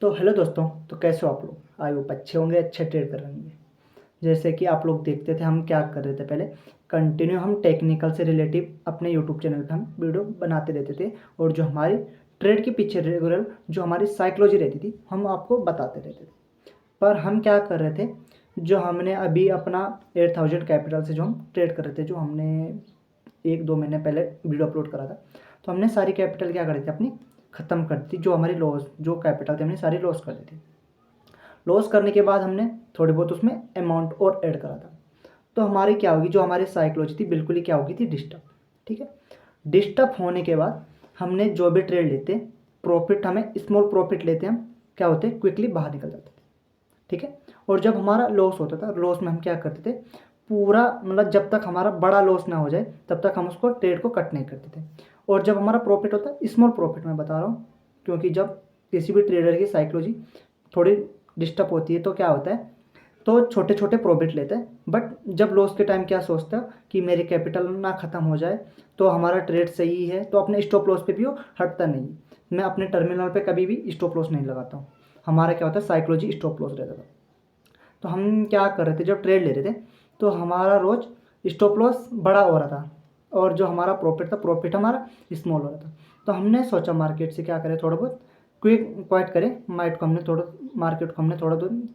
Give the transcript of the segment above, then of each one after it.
तो हेलो दोस्तों। तो कैसे हो आप लोग? आई होप अच्छे होंगे, अच्छे ट्रेड कर रहे होंगे। जैसे कि आप लोग देखते थे हम क्या कर रहे थे पहले, कंटिन्यू हम टेक्निकल से रिलेटिव अपने यूट्यूब चैनल पे हम वीडियो बनाते रहते थे। और जो हमारी ट्रेड के पीछे रेगुलर जो हमारी साइकोलॉजी रहती थी हम आपको बताते रहते थे। पर हम क्या कर रहे थे, जो हमने अभी अपना 8000 कैपिटल से जो हम ट्रेड कर रहे थे, जो हमने 1-2 महीने पहले वीडियो अपलोड करा था, तो हमने सारी कैपिटल क्या करी थी अपनी ख़त्म कर दी थी। जो हमारी लॉस जो कैपिटल थी हमने सारी लॉस कर दी थी। लॉस करने के बाद हमने थोड़ी बहुत उसमें अमाउंट और ऐड करा था। तो हमारी क्या होगी, जो हमारी साइकोलॉजी थी बिल्कुल ही क्या होगी थी, डिस्टर्ब। ठीक है। डिस्टर्ब होने के बाद हमने जो भी ट्रेड लेते, प्रॉफिट हमें स्मॉल प्रॉफिट लेते हम क्या होते, क्विकली बाहर निकल जाते थे। ठीक है। और जब हमारा लॉस होता था, लॉस में हम क्या करते थे, पूरा मतलब जब तक हमारा बड़ा लॉस ना हो जाए तब तक हम उसको ट्रेड को कट नहीं करते थे। और जब हमारा प्रॉफिट होता है, स्मॉल प्रॉफिट मैं बता रहा हूँ, क्योंकि जब किसी भी ट्रेडर की साइकोलॉजी थोड़ी डिस्टर्ब होती है तो क्या होता है, तो छोटे छोटे प्रॉफिट लेते हैं। बट जब लॉस के टाइम क्या सोचता है कि मेरी कैपिटल ना ख़त्म हो जाए, तो हमारा ट्रेड सही है, तो अपने स्टॉप लॉस पे भी वो हटता नहीं। मैं अपने टर्मिनल पे कभी भी स्टॉप लॉस नहीं लगाता हूँ। हमारा क्या होता है, साइकोलॉजी स्टॉप लॉस रहता था। तो हम क्या कर रहे थे, जब ट्रेड ले रहे थे तो हमारा रोज़ स्टॉप लॉस बड़ा हो रहा था, और जो हमारा प्रॉफिट था, प्रॉफिट हमारा स्मॉल हो रहा था। तो हमने सोचा मार्केट से क्या करें, थोड़ा बहुत क्वाइट करें माइट को। हमने थोड़ा मार्केट को हमने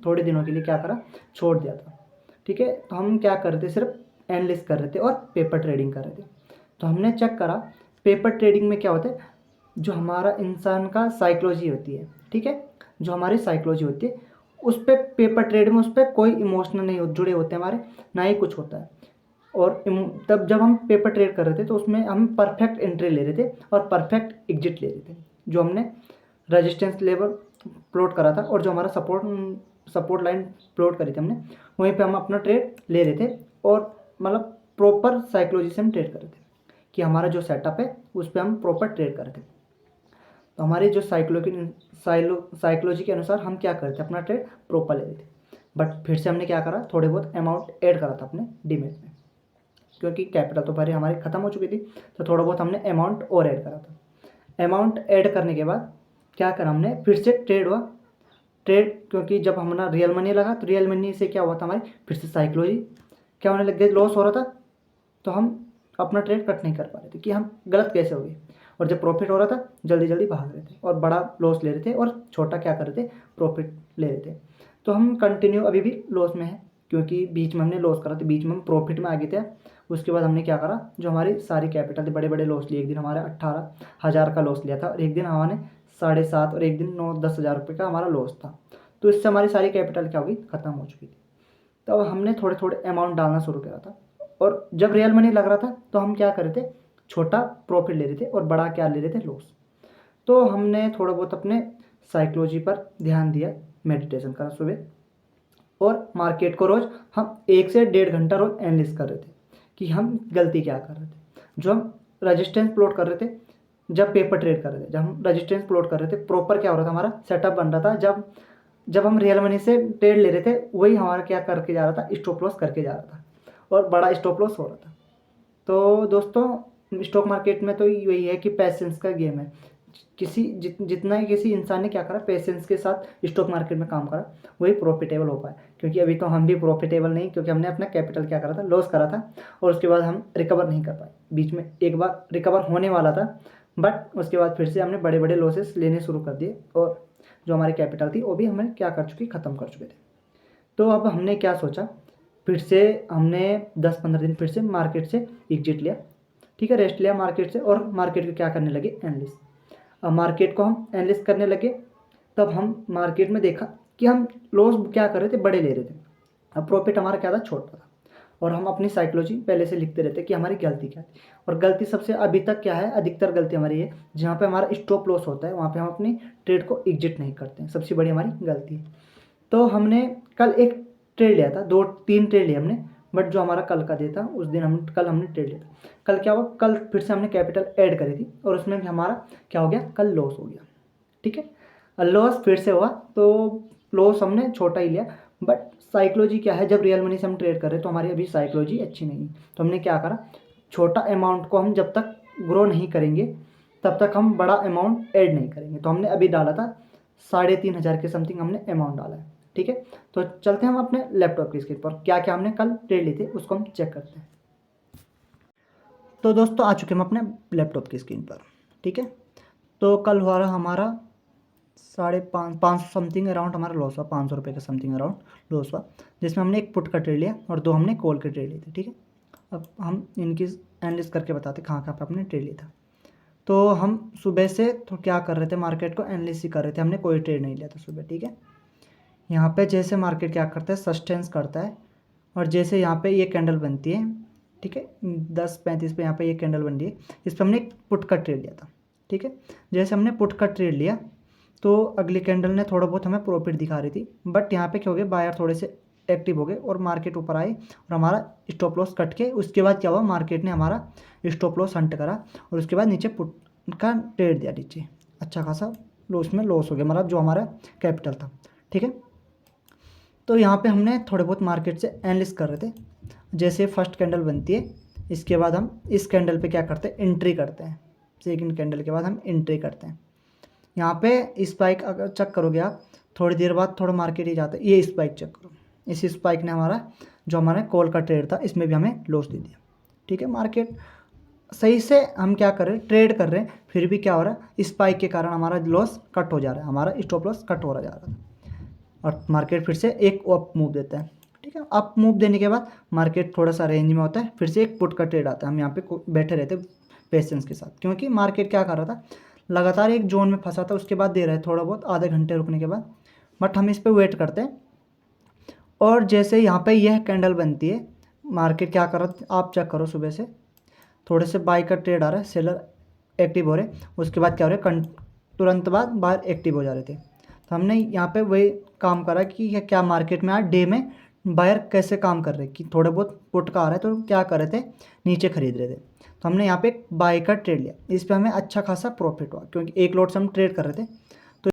थोड़े दिनों के लिए क्या करा, छोड़ दिया था। ठीक है। तो हम क्या कर रहे थे, सिर्फ एनालिस्ट कर रहे थे और पेपर ट्रेडिंग कर रहे थे। तो हमने चेक करा, पेपर ट्रेडिंग में क्या होता है, जो हमारा इंसान का साइकोलॉजी होती है, ठीक है, जो हमारी साइकोलॉजी होती है उस पर, पेपर ट्रेड में उस पर कोई इमोशनल नहीं जुड़े होते हमारे, ना ही कुछ होता है। और तब जब हम पेपर ट्रेड कर रहे थे तो उसमें हम परफेक्ट एंट्री ले रहे थे और परफेक्ट एग्जिट ले रहे थे। जो हमने रेजिस्टेंस लेवल प्लॉट करा था और जो हमारा सपोर्ट लाइन प्लॉट करी थी हमने, वहीं पे हम अपना ट्रेड ले रहे थे। और मतलब प्रॉपर साइकोलॉजी से हम ट्रेड कर रहे थे कि हमारा जो सेटअप है उस पर हम प्रॉपर ट्रेड कर रहे थे। तो हमारी जो साइकोलॉजी के अनुसार हम क्या करते, अपना ट्रेड प्रॉपर ले रहे थे। बट फिर से हमने क्या करा, थोड़े बहुत अमाउंट ऐड करा था अपने डीमेट में, क्योंकि कैपिटल तो पहले हमारी ख़त्म हो चुकी थी। तो थोड़ा बहुत हमने अमाउंट और ऐड करा था। अमाउंट ऐड करने के बाद क्या करा हमने, फिर से ट्रेड हुआ। ट्रेड क्योंकि जब हमारा रियल मनी लगा तो रियल मनी से क्या हुआ था, हमारी फिर से साइकोलॉजी क्या होने लग गई, लॉस हो रहा था। तो हम अपना ट्रेड कट नहीं कर पा रहे थे कि हम गलत कैसे हो गए। और जब प्रॉफिट हो रहा था जल्दी जल्दी भाग रहे थे और बड़ा लॉस ले रहे थे, और छोटा क्या कर रहे थे, प्रॉफिट ले रहे थे। तो हम कंटिन्यू अभी भी लॉस में है, क्योंकि बीच में हमने लॉस करा था, बीच में हम प्रॉफिट में आ गए थे। उसके बाद हमने क्या करा, जो हमारी सारी कैपिटल थी, बड़े बड़े लॉस लिए। एक दिन हमारे 18,000 का लॉस लिया था, और एक दिन हमारे 7.5 और एक दिन 9-10 हज़ार रुपये का हमारा लॉस था। तो इससे हमारी सारी कैपिटल क्या होगी, ख़त्म हो चुकी थी। तो अब हमने थोड़े थोड़े अमाउंट डालना शुरू करा था। और जब रियल मनी लग रहा था तो हम क्या कर रहे थे, छोटा प्रॉफिट ले रहे थे और बड़ा क्या ले रहे थे, लॉस। तो हमने थोड़ा बहुत अपने साइकोलॉजी पर ध्यान दिया, मेडिटेशन करा सुबह। और मार्केट को रोज़ हम 1 से 1.5 घंटा रोज एनालिस कर रहे थे कि हम गलती क्या कर रहे थे। जो हम रजिस्टेंस प्लॉट कर रहे थे, जब पेपर ट्रेड कर रहे थे, जब हम रजिस्टेंस प्लॉट कर रहे थे, प्रॉपर क्या हो रहा था, हमारा सेटअप बन रहा था। जब जब हम रियल मनी से ट्रेड ले रहे थे, वही हमारा क्या करके जा रहा था, स्टॉप लॉस करके जा रहा था, और बड़ा स्टॉप लॉस हो रहा था। तो दोस्तों, स्टॉक मार्केट में तो यही है कि पैसेंस का गेम है। जितना ही किसी इंसान ने क्या करा, पेशेंस के साथ स्टॉक मार्केट में काम करा, वही प्रॉफिटेबल हो पाए। क्योंकि अभी तो हम भी प्रॉफिटेबल नहीं, क्योंकि हमने अपना कैपिटल क्या करा था, लॉस करा था। और उसके बाद हम रिकवर नहीं कर पाए। बीच में एक बार रिकवर होने वाला था, बट उसके बाद फिर से हमने बड़े बड़े लॉसेस लेने शुरू कर दिए, और जो हमारी कैपिटल थी वो भी हमें क्या कर चुकी, ख़त्म कर चुके थे। तो अब हमने क्या सोचा, फिर से हमने 10-15 दिन फिर से मार्केट से एग्जिट लिया। ठीक है, रेस्ट लिया मार्केट से, और मार्केट को क्या करने लगे, एनालिस। अब मार्केट को हम एनालिस करने लगे, तब हम मार्केट में देखा कि हम लॉस क्या कर रहे थे, बड़े ले रहे थे। अब प्रॉफिट हमारा क्या था, छोटा था। और हम अपनी साइकोलॉजी पहले से लिखते रहते कि हमारी गलती क्या थी। और गलती सबसे अभी तक क्या है, अधिकतर गलती हमारी है, जहाँ पे हमारा स्टॉप लॉस होता है वहाँ पे हम अपनी ट्रेड को एग्जिट नहीं करते हैं, सबसे बड़ी हमारी गलती है। तो हमने कल एक ट्रेड लिया था, 2-3 ट्रेड लिए हमने, बट जो हमारा कल का डे था उस दिन कल हमने ट्रेड लिया था। कल क्या हुआ, कल फिर से हमने कैपिटल ऐड करी थी, और उसमें भी हमारा क्या हो गया, कल लॉस हो गया। ठीक है, लॉस फिर से हुआ, तो लॉस हमने छोटा ही लिया। बट साइकोलॉजी क्या है, जब रियल मनी से हम ट्रेड कर रहे हैं तो हमारी अभी साइकोलॉजी अच्छी नहीं है। तो हमने क्या करा, छोटा अमाउंट को हम जब तक ग्रो नहीं करेंगे तब तक हम बड़ा अमाउंट ऐड नहीं करेंगे। तो हमने अभी डाला था 3,500 के समथिंग हमने अमाउंट डाला है। ठीक है, तो चलते हैं हम अपने लैपटॉप की स्क्रीन पर, क्या क्या हमने कल ट्रेड ली थी उसको हम चेक करते हैं। तो दोस्तों आ चुके हम अपने लैपटॉप की स्क्रीन पर। ठीक है, तो कल हुआ रहा हमारा 550 समथिंग अराउंड हमारा लॉस हुआ, 500 रुपये का समथिंग अराउंड लॉस हुआ, जिसमें हमने एक पुट का ट्रेड लिया और 2 हमने कॉल के ट्रेड लिए थे। ठीक है, अब हम इनकी एनालिस करके बताते कहाँ कहाँ पर हमने ट्रेड लिया था। तो हम सुबह से तो क्या कर रहे थे, मार्केट को एनालिस ही कर रहे थे, हमने कोई ट्रेड नहीं लिया था सुबह। ठीक है, यहाँ पे जैसे मार्केट क्या करता है, सस्टेंस करता है, और जैसे यहाँ पे ये कैंडल बनती है, ठीक है, 10:35 पे यहाँ पे ये कैंडल बन रही है, इस पर हमने एक पुट का ट्रेड लिया था। ठीक है, जैसे हमने पुट का ट्रेड लिया तो अगली कैंडल ने थोड़ा बहुत हमें प्रॉफिट दिखा रही थी, बट यहाँ पे क्या हो गया, बायर थोड़े से एक्टिव हो गए और मार्केट ऊपर आई और हमारा स्टॉप लॉस कट के उसके बाद क्या हुआ, मार्केट ने हमारा स्टॉप लॉस हंट करा और उसके बाद नीचे पुट का ट्रेड दिया, नीचे अच्छा खासा लॉस में लॉस हो गया, मतलब जो हमारा कैपिटल था। ठीक है, तो यहाँ पे हमने थोड़े बहुत मार्केट से एनालिस कर रहे थे। जैसे फर्स्ट कैंडल बनती है, इसके बाद हम इस कैंडल पे क्या करते हैं, एंट्री करते हैं, सेकंड कैंडल के बाद हम एंट्री करते हैं। यहाँ पे स्पाइक अगर चेक करोगे आप, थोड़ी देर बाद थोड़ा मार्केट ही जाता है, ये स्पाइक चेक करो, इस स्पाइक ने हमारा जो हमारा कॉल का ट्रेड था इसमें भी हमें लॉस दे दिया। ठीक है, मार्केट सही से हम क्या कर रहे हैं, ट्रेड कर रहे हैं, फिर भी क्या हो रहा है, स्पाइक के कारण हमारा लॉस कट हो जा रहा है, हमारा स्टॉप लॉस कट हो रहा जा रहा है और मार्केट फिर से एक अप मूव देता है। ठीक है, अप मूव देने के बाद मार्केट थोड़ा सा रेंज में होता है, फिर से एक पुट का ट्रेड आता है। हम यहाँ पे बैठे रहते पेशेंस के साथ, क्योंकि मार्केट क्या कर रहा था, लगातार एक जोन में फंसा था, उसके बाद दे रहा है थोड़ा बहुत आधे घंटे रुकने के बाद, बट हम इस पर वेट करते हैं। और जैसे यहाँ पे यह कैंडल बनती है, मार्केट क्या कर रहा है आप चेक करो, सुबह से थोड़े से बाई का ट्रेड आ रहा है, सेलर एक्टिव हो रहे, उसके बाद क्या हो रहा है, तुरंत बाद बाहर एक्टिव हो जा रहे थे। तो हमने यहाँ पे वही काम करा कि क्या मार्केट में आज डे में बायर कैसे काम कर रहे हैं, कि थोड़े बहुत पुट का आ रहा है तो क्या कर रहे थे, नीचे खरीद रहे थे। तो हमने यहाँ पे एक बाई का ट्रेड लिया, इस पर हमें अच्छा खासा प्रॉफिट हुआ, क्योंकि एक लॉट से हम ट्रेड कर रहे थे,